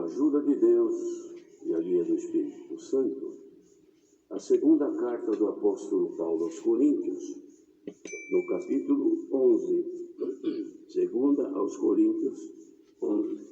ajuda de Deus e a guia do Espírito Santo, a segunda carta do apóstolo Paulo aos Coríntios, no capítulo 11, segunda aos Coríntios 11.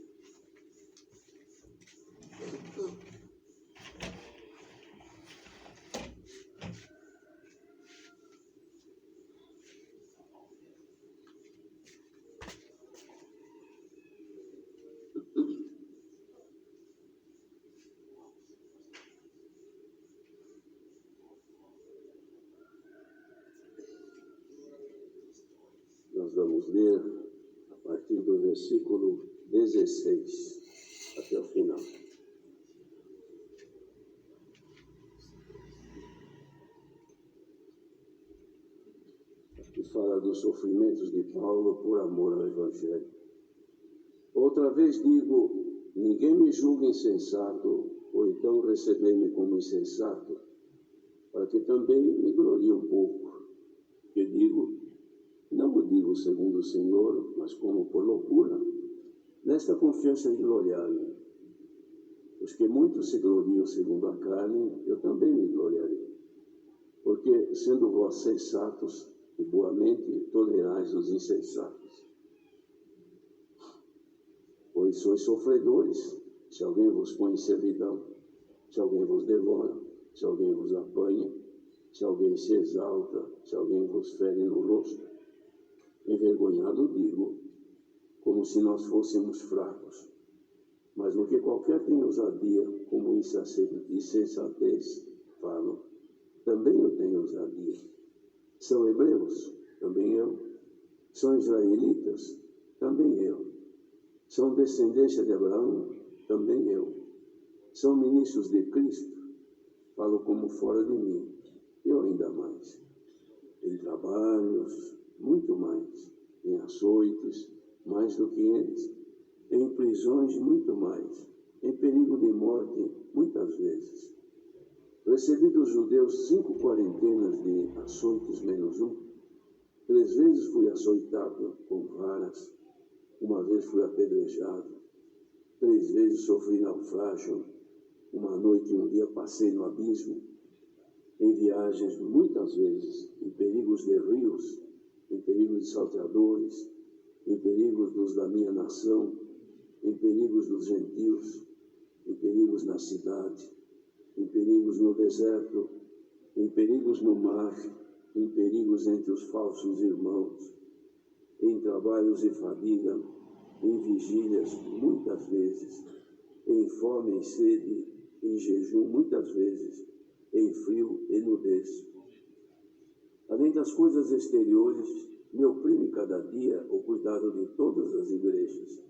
Nós vamos ler a partir do versículo 16 até o final. Que fala dos sofrimentos de Paulo por amor ao Evangelho. Outra vez digo, ninguém me julgue insensato, ou então recebei-me como insensato, para que também me glorie um pouco. Que digo, não o digo segundo o Senhor, mas como por loucura. Nesta confiança de gloriar-me. Os que muito se gloriam segundo a carne, eu também me gloriarei. Porque, sendo vós sensatos e boamente, tolerais os insensatos. Pois sois sofredores, se alguém vos põe em servidão, se alguém vos devora, se alguém vos apanha, se alguém se exalta, se alguém vos fere no rosto. Envergonhado digo, como se nós fôssemos fracos. Mas no que qualquer tem ousadia, como insensatez, falo, também eu tenho ousadia. São hebreus? Também eu. São israelitas? Também eu. São descendência de Abraão? Também eu. São ministros de Cristo? Falo como fora de mim, eu ainda mais. Em trabalhos, muito mais. Em açoites, mais do que eles. Em prisões, muito mais. Em perigo de morte, muitas vezes. Recebi dos judeus 5 quarentenas de açoites menos um. 3 vezes fui açoitado com varas. 1 vez fui apedrejado. 3 vezes sofri naufrágio. 1 noite e 1 dia passei no abismo. Em viagens, muitas vezes, em perigos de rios, em perigos de salteadores, em perigos dos da minha nação, em perigos dos gentios, em perigos na cidade, em perigos no deserto, em perigos no mar, em perigos entre os falsos irmãos, em trabalhos e fadiga, em vigílias, muitas vezes, em fome e sede, em jejum, muitas vezes, em frio e nudez. Além das coisas exteriores, me oprime cada dia o cuidado de todas as igrejas.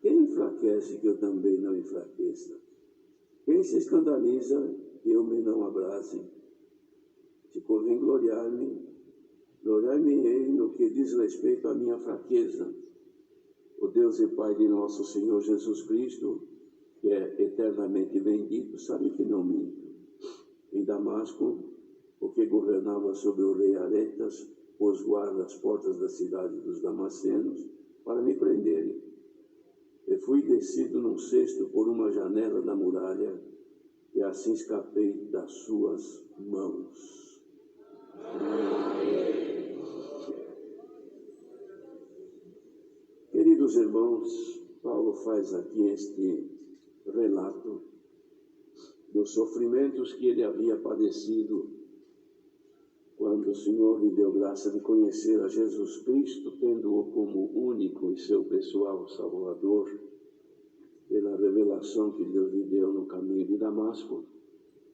Quem enfraquece que eu também não enfraqueça? Quem se escandaliza que eu me não abrace? Se convém gloriar-me, gloriar-me-ei no que diz respeito à minha fraqueza. O Deus e Pai de nosso Senhor Jesus Cristo, que é eternamente bendito, sabe que não minto. Em Damasco, o que governava sobre o rei Aretas, pôs guarda às portas da cidade dos Damascenos para me prenderem. E fui descido num cesto por uma janela da muralha, e assim escapei das suas mãos. Queridos irmãos, Paulo faz aqui este relato dos sofrimentos que ele havia padecido quando o Senhor lhe deu graça de conhecer a Jesus Cristo, tendo-o como único e seu pessoal Salvador, pela revelação que Deus lhe deu no caminho de Damasco,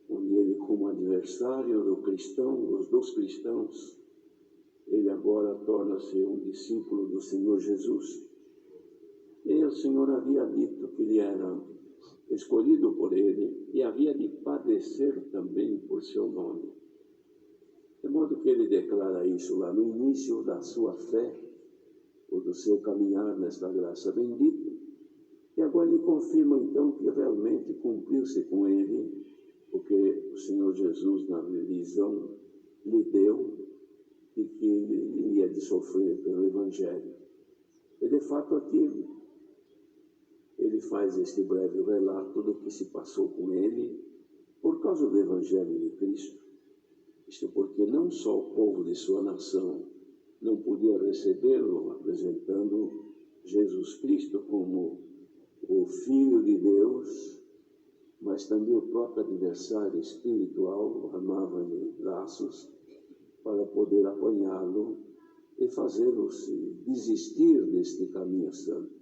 onde ele, como adversário dos cristãos, ele agora torna-se um discípulo do Senhor Jesus. E o Senhor havia dito que ele era escolhido por ele e havia de padecer também por seu nome. De modo que ele declara isso lá no início da sua fé, ou do seu caminhar nesta graça bendita. E agora ele confirma então que realmente cumpriu-se com ele o que o Senhor Jesus na visão lhe deu e que ele ia de sofrer pelo Evangelho. E de fato aqui ele faz este breve relato do que se passou com ele por causa do Evangelho de Cristo. Isto porque não só o povo de sua nação não podia recebê-lo, apresentando Jesus Cristo como o Filho de Deus, mas também o próprio adversário espiritual armava-lhe laços para poder apanhá-lo e fazê-lo se desistir deste caminho santo.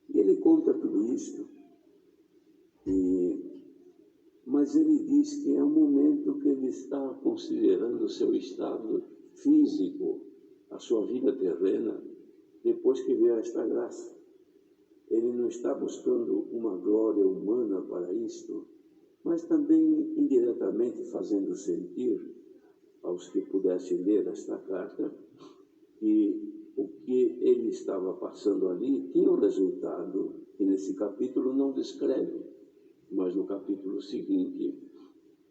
E ele conta tudo isso, mas ele diz que é um momento que ele está considerando o seu estado físico, a sua vida terrena, depois que veio esta graça. Ele não está buscando uma glória humana para isto, mas também indiretamente fazendo sentir aos que pudessem ler esta carta que o que ele estava passando ali tinha um resultado que nesse capítulo não descreve, mas no capítulo seguinte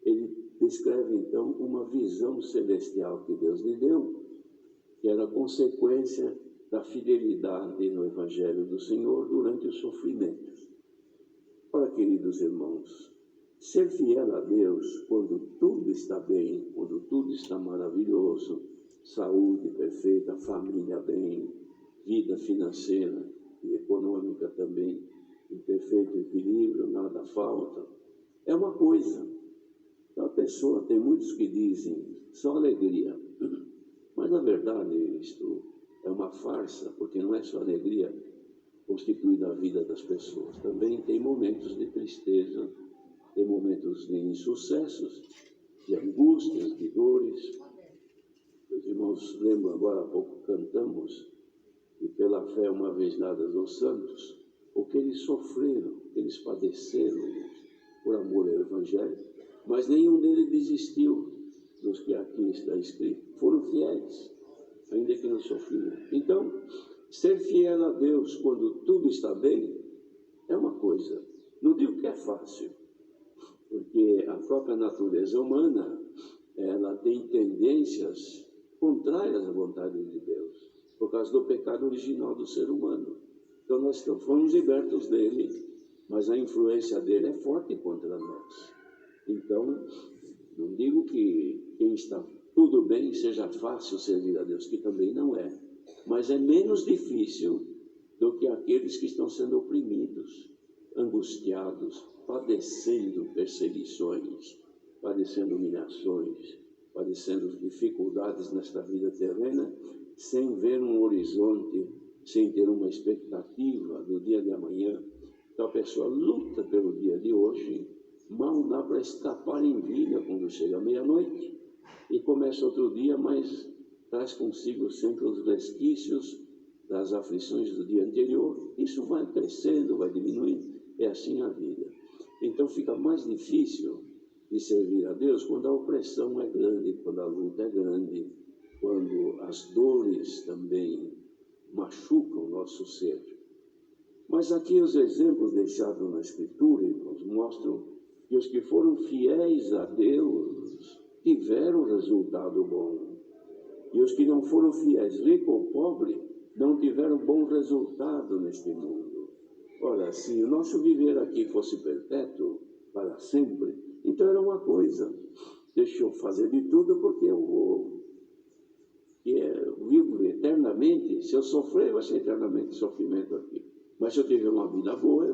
ele descreve então uma visão celestial que Deus lhe deu, que era consequência da fidelidade no Evangelho do Senhor durante os sofrimentos. Ora, queridos irmãos, ser fiel a Deus quando tudo está bem, quando tudo está maravilhoso, saúde perfeita, família bem, vida financeira e econômica também, em perfeito equilíbrio, nada falta, é uma coisa. Então, a pessoa, tem muitos que dizem, só alegria. Mas, na verdade, isto é uma farsa, porque não é só alegria constituída a vida das pessoas. Também tem momentos de tristeza, tem momentos de insucessos, de angústias, de dores. Os irmãos lembram agora há pouco, cantamos, e pela fé uma vez dadas aos santos, o que eles sofreram, o que eles padeceram por amor ao Evangelho, mas nenhum deles desistiu dos que aqui está escrito. Foram fiéis, ainda que não sofriam. Então, ser fiel a Deus quando tudo está bem é uma coisa. Não digo que é fácil, porque a própria natureza humana, ela tem tendências contrárias à vontade de Deus, por causa do pecado original do ser humano. Então nós fomos libertos dele, mas a influência dele é forte contra nós. Então, não digo que quem está tudo bem seja fácil servir a Deus, que também não é, mas é menos difícil do que aqueles que estão sendo oprimidos, angustiados, padecendo perseguições, padecendo humilhações, padecendo dificuldades nesta vida terrena, sem ver um horizonte, sem ter uma expectativa do dia de amanhã. Então a pessoa luta pelo dia de hoje, mal dá para escapar em vida quando chega a meia-noite, e começa outro dia, mas traz consigo sempre os resquícios das aflições do dia anterior. Isso vai crescendo, vai diminuindo, é assim a vida. Então fica mais difícil de servir a Deus quando a opressão é grande, quando a luta é grande, quando as dores também machucam o nosso ser. Mas aqui os exemplos deixados na Escritura, irmãos, mostram que os que foram fiéis a Deus tiveram resultado bom. E os que não foram fiéis, rico ou pobre, não tiveram bom resultado neste mundo. Ora, se o nosso viver aqui fosse perpétuo, para sempre, então era uma coisa. Deixa eu fazer de tudo porque eu vivo eternamente. Se eu sofrer, vai ser eternamente sofrimento aqui. Mas se eu tiver uma vida boa,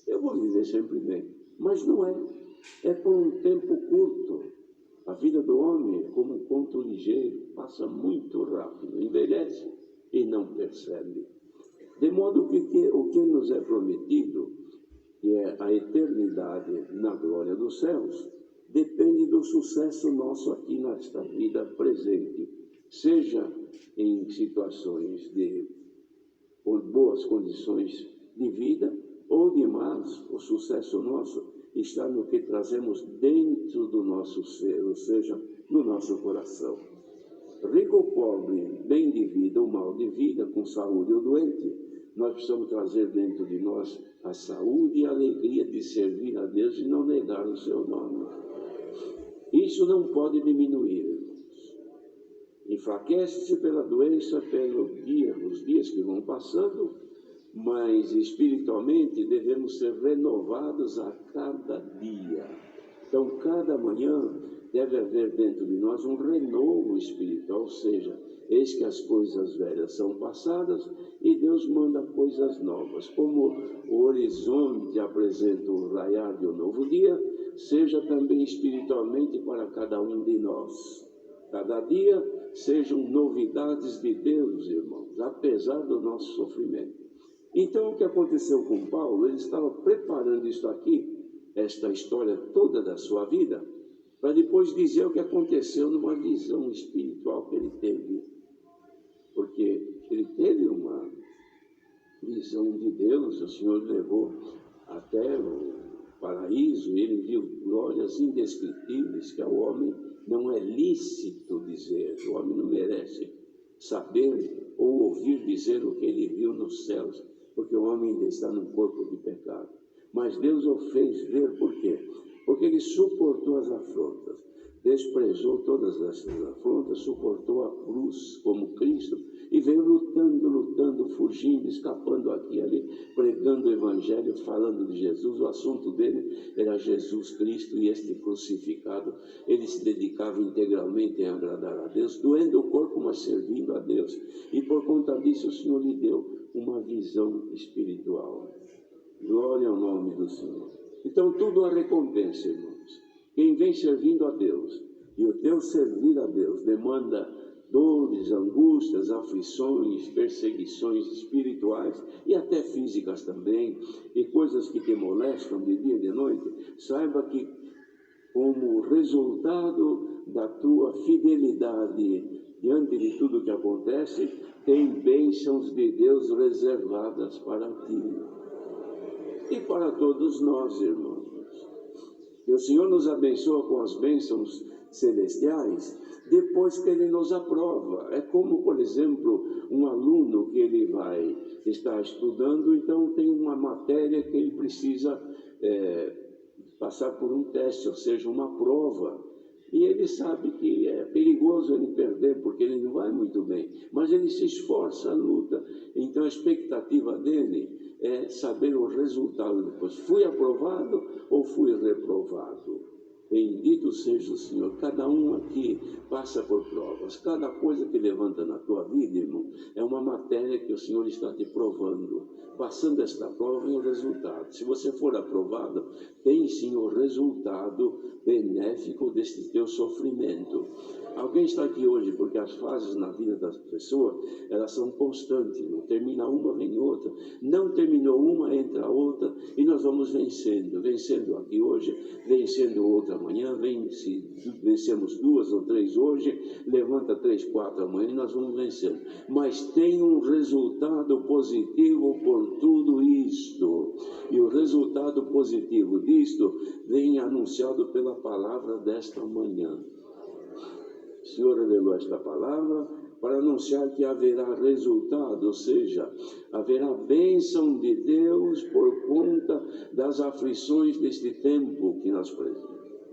eu vou viver sempre bem. Mas não é. É por um tempo curto. A vida do homem é como um conto ligeiro, passa muito rápido, envelhece e não percebe. De modo que o que nos é prometido, que é a eternidade na glória dos céus, depende do sucesso nosso aqui nesta vida presente, seja em situações de boas condições de vida ou de más. O sucesso nosso está no que trazemos dentro do nosso ser, ou seja, no nosso coração. Rico ou pobre, bem de vida ou mal de vida, com saúde ou doente, nós precisamos trazer dentro de nós a saúde e a alegria de servir a Deus e não negar o seu nome. Isso não pode diminuir, irmãos. Enfraquece-se pela doença, os dias que vão passando, mas espiritualmente devemos ser renovados a cada dia. Então, cada manhã deve haver dentro de nós um renovo espiritual, ou seja, eis que as coisas velhas são passadas e Deus manda coisas novas. Como o horizonte apresenta o raiar de um novo dia, seja também espiritualmente para cada um de nós. Cada dia sejam novidades de Deus, irmãos, apesar do nosso sofrimento. Então, o que aconteceu com Paulo? Ele estava preparando isso aqui, esta história toda da sua vida, para depois dizer o que aconteceu numa visão espiritual que ele teve. Porque ele teve uma visão de Deus, o Senhor levou até o paraíso, e ele viu glórias indescritíveis que ao homem não é lícito dizer, o homem não merece saber ou ouvir dizer o que ele viu nos céus, porque o homem ainda está num corpo de pecado. Mas Deus o fez ver por quê? Porque ele suportou as afrontas, desprezou todas essas afrontas, suportou a cruz como Cristo e veio lutando, fugindo, escapando aqui e ali, pregando o Evangelho, falando de Jesus. O assunto dele era Jesus Cristo e este crucificado. Ele se dedicava integralmente em agradar a Deus, doendo o corpo, mas servindo a Deus. E por conta disso o Senhor lhe deu uma visão espiritual. Glória ao nome do Senhor. Então tudo há recompensa, irmãos. Quem vem servindo a Deus, e o teu servir a Deus demanda dores, angústias, aflições, perseguições espirituais e até físicas também, e coisas que te molestam de dia e de noite, saiba que como resultado da tua fidelidade diante de tudo que acontece, tem bênçãos de Deus reservadas para ti e para todos nós, irmãos. Que o Senhor nos abençoa com as bênçãos celestiais depois que Ele nos aprova. É como, por exemplo, um aluno que ele vai estar estudando, então tem uma matéria que ele precisa passar por um teste, ou seja, uma prova. E ele sabe que é perigoso ele perder, porque ele não vai muito bem. Mas ele se esforça, luta. Então a expectativa dele é saber o resultado depois. Fui aprovado ou fui reprovado? Bendito seja o Senhor. Cada um aqui passa por provas. Cada coisa que levanta na tua vida, irmão, é uma matéria que o Senhor está te provando. Passando esta prova, vem o resultado. Se você for aprovado, tem sim o resultado benéfico deste teu sofrimento. Alguém está aqui hoje porque as fases na vida das pessoas, elas são constantes. Não termina uma, vem outra. Não terminou uma, entra outra. E nós vamos vencendo. Vencendo aqui hoje, vencendo outra amanhã. Vencemos 2 ou 3 hoje, levanta 3, 4 amanhã e nós vamos vencendo. Mas tem um resultado positivo por tudo isto. E o resultado positivo disto vem anunciado pela palavra desta manhã. O Senhor revelou esta palavra para anunciar que haverá resultado, ou seja, haverá bênção de Deus por conta das aflições deste tempo que nós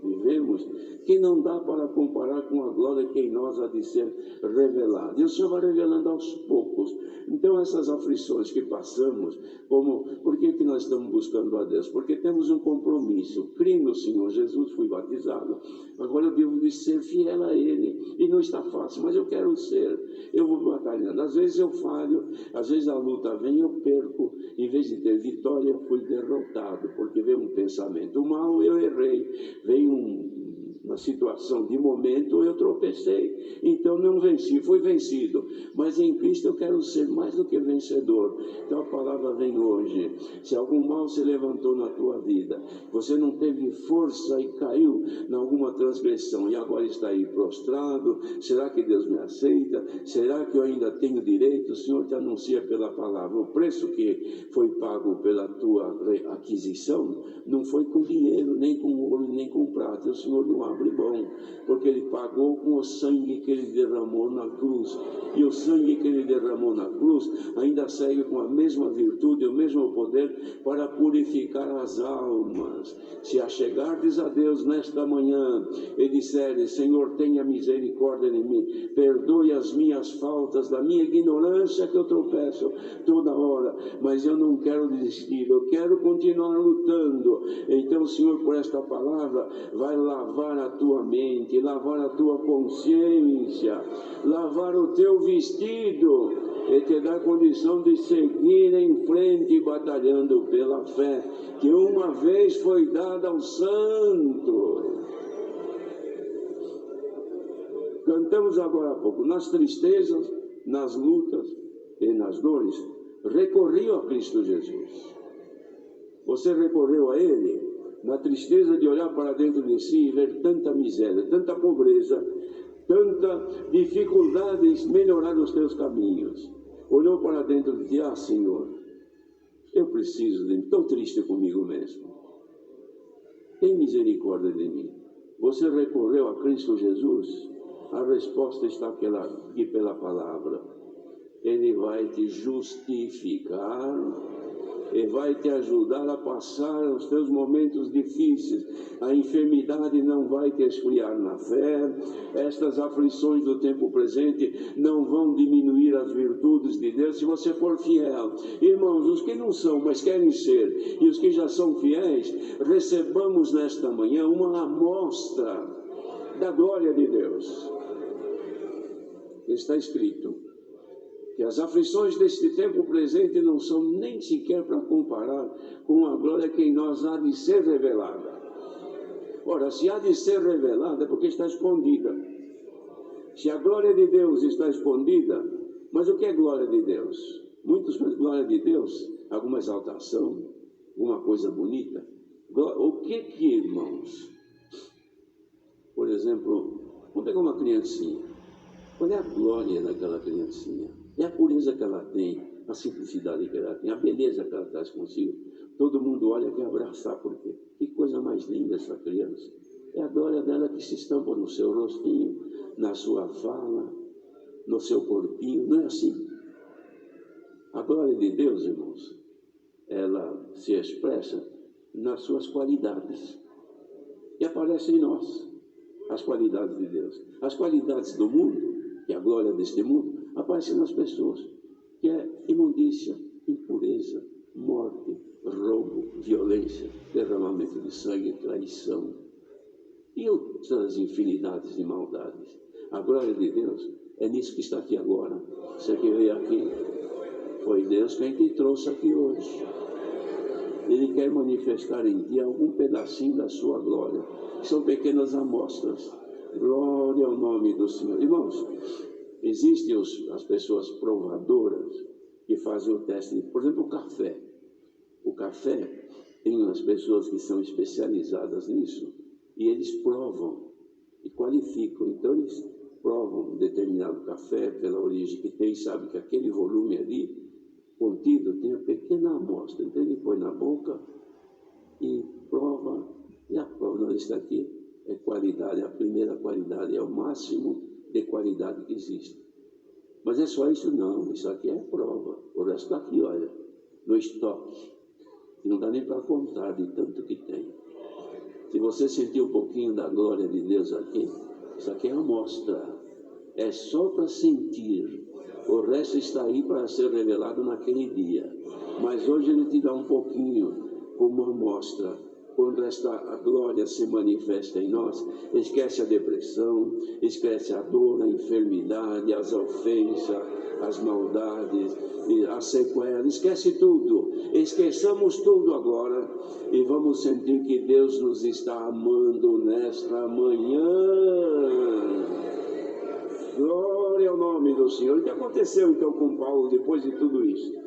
vivemos, que não dá para comparar com a glória que em nós há de ser revelada. E o Senhor vai revelando aos poucos. Então essas aflições que passamos, por que nós estamos buscando a Deus? Porque temos um compromisso. Creio no Senhor Jesus, fui batizado. Agora eu devo de ser fiel a Ele. E não está fácil, mas eu quero ser. Eu vou batalhando. Às vezes eu falho, às vezes a luta vem, eu perco. Em vez de ter vitória, eu fui derrotado, porque veio um pensamento mal, eu errei. Veio uma situação de momento, eu tropecei, então não venci, fui vencido, mas em Cristo eu quero ser mais do que vencedor. Então a palavra vem hoje. Se algum mal se levantou na tua vida, você não teve força e caiu em alguma transgressão e agora está aí prostrado, será que Deus me aceita? Será que eu ainda tenho direito? O Senhor te anuncia pela palavra. O preço que foi pago pela tua aquisição não foi com dinheiro, nem com ouro, nem com prata. O Senhor não abre nobre e bom, porque ele pagou com o sangue que ele derramou na cruz. E o sangue que ele derramou na cruz ainda segue com a mesma virtude, o mesmo poder para purificar as almas. Se achegardes a Deus nesta manhã e disseres: Senhor, tenha misericórdia de mim, perdoe as minhas faltas, da minha ignorância que eu tropeço toda hora, mas eu não quero desistir, eu quero continuar lutando. Então, Senhor, por esta palavra, vai lavar a tua mente, lavar a tua consciência, lavar o teu vestido e te dar condição de seguir em frente, batalhando pela fé que uma vez foi dada aos santos. Cantamos agora há pouco: nas tristezas, nas lutas e nas dores, recorri a Cristo Jesus. Você recorreu a Ele na tristeza de olhar para dentro de si e ver tanta miséria, tanta pobreza, tanta dificuldade em melhorar os teus caminhos. Olhou para dentro de ti: ah, Senhor, eu preciso de mim, estou triste comigo mesmo. Tem misericórdia de mim. Você recorreu a Cristo Jesus? A resposta está aqui pela palavra. Ele vai te justificar e vai te ajudar a passar os teus momentos difíceis. A enfermidade não vai te esfriar na fé. Estas aflições do tempo presente não vão diminuir as virtudes de Deus se você for fiel. Irmãos, os que não são, mas querem ser, e os que já são fiéis, recebamos nesta manhã uma amostra da glória de Deus. Está escrito que as aflições deste tempo presente não são nem sequer para comparar com a glória que em nós há de ser revelada. Ora, se há de ser revelada é porque está escondida. Se a glória de Deus está escondida, mas o que é glória de Deus? Muitos pensam glória de Deus, alguma exaltação, alguma coisa bonita. O que, irmãos? Por exemplo, vamos pegar uma criancinha. Qual é a glória daquela criancinha? É a pureza que ela tem, a simplicidade que ela tem, a beleza que ela traz consigo. Todo mundo olha e quer abraçar, porque que coisa mais linda essa criança. É a glória dela que se estampa no seu rostinho, na sua fala, no seu corpinho. Não é assim? A glória de Deus, irmãos, ela se expressa nas suas qualidades. E aparece em nós as qualidades de Deus. As qualidades do mundo, que é a glória deste mundo, aparece nas pessoas, que é imundícia, impureza, morte, roubo, violência, derramamento de sangue, traição e outras infinidades de maldades. A glória de Deus é nisso que está aqui agora. Você que veio aqui, foi Deus quem te trouxe aqui hoje. Ele quer manifestar em ti algum pedacinho da sua glória. São pequenas amostras. Glória ao nome do Senhor. Irmãos, existem as pessoas provadoras que fazem o teste. Por exemplo, o café. O café tem umas pessoas que são especializadas nisso e eles provam e qualificam. Então, eles provam um determinado café pela origem que tem, sabe que aquele volume ali contido tem a pequena amostra. Então, ele põe na boca e prova. E a prova não está aqui. É qualidade, a primeira qualidade, é o máximo de qualidade que existe. Mas é só isso? Não, isso aqui é prova. O resto está aqui, olha, no estoque. Não dá nem para contar de tanto que tem. Se você sentir um pouquinho da glória de Deus aqui, isso aqui é amostra. É só para sentir. O resto está aí para ser revelado naquele dia. Mas hoje ele te dá um pouquinho como amostra. Quando a glória se manifesta em nós, esquece a depressão, esquece a dor, a enfermidade, as ofensas, as maldades, a sequela, esquece tudo. Esqueçamos tudo agora e vamos sentir que Deus nos está amando nesta manhã. Glória ao nome do Senhor. O que aconteceu então com Paulo depois de tudo isso?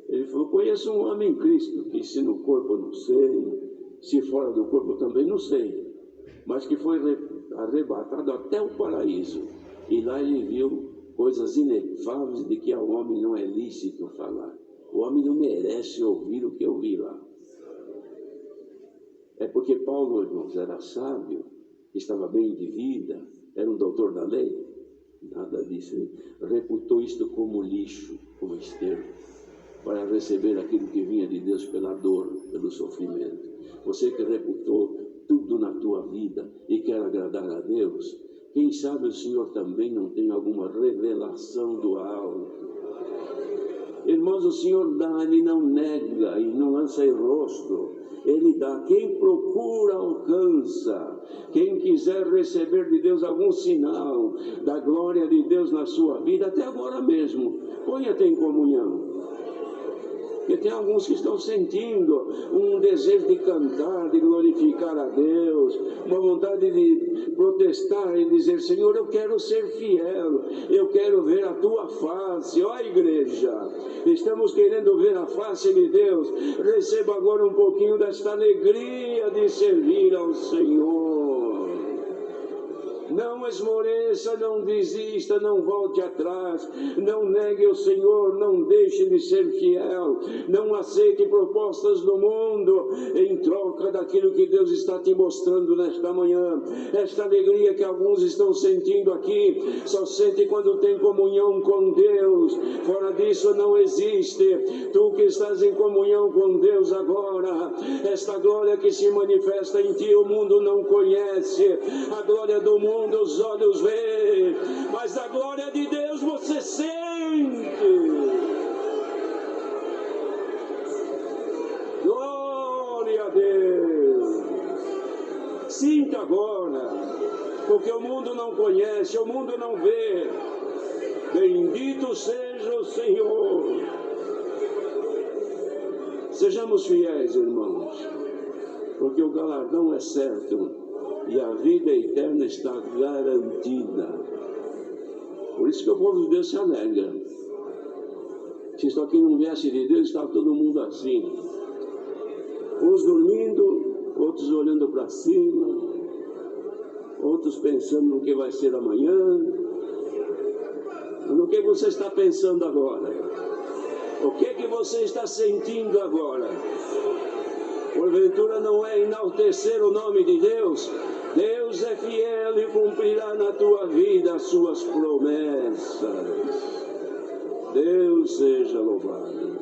Ele falou: conheço um homem em Cristo, que se no corpo eu não sei, se fora do corpo eu também não sei, mas que foi arrebatado até o paraíso. E lá ele viu coisas inefáveis de que ao homem não é lícito falar. O homem não merece ouvir o que eu vi lá. É porque Paulo, irmãos, era sábio, estava bem de vida, era um doutor da lei. Nada disso. Ele reputou isto como lixo, como esterco, para receber aquilo que vinha de Deus pela dor, pelo sofrimento. Você que reputou tudo na tua vida e quer agradar a Deus, quem sabe o Senhor também não tem alguma revelação do alto. Irmãos, o Senhor dá, Ele não nega e não lança em rosto. Ele dá. Quem procura, alcança. Quem quiser receber de Deus algum sinal da glória de Deus na sua vida, até agora mesmo, ponha-te em comunhão. Porque tem alguns que estão sentindo um desejo de cantar, de glorificar a Deus, uma vontade de protestar e dizer: Senhor, eu quero ser fiel, eu quero ver a tua face. Ó igreja, estamos querendo ver a face de Deus. Receba agora um pouquinho desta alegria de servir ao Senhor. Não esmoreça, não desista, não volte atrás, não negue o Senhor, não deixe de ser fiel, não aceite propostas do mundo em troca daquilo que Deus está te mostrando nesta manhã. Esta alegria que alguns estão sentindo aqui, só sente quando tem comunhão com Deus, fora disso não existe. Tu que estás em comunhão com Deus agora, esta glória que se manifesta em ti, o mundo não conhece, a glória do mundo os olhos veem, mas a glória de Deus você sente. Glória a Deus. Sinta agora, porque o mundo não conhece, o mundo não vê. Bendito seja o Senhor. Sejamos fiéis, irmãos, porque o galardão é certo. E a vida eterna está garantida. Por isso que o povo de Deus se alegra. Se isso aqui não viesse de Deus, estava todo mundo assim. Uns dormindo, outros olhando para cima, outros pensando no que vai ser amanhã. No que você está pensando agora? O que você está sentindo agora? Porventura não é enaltecer o nome de Deus? Deus é fiel e cumprirá na tua vida as suas promessas. Deus seja louvado.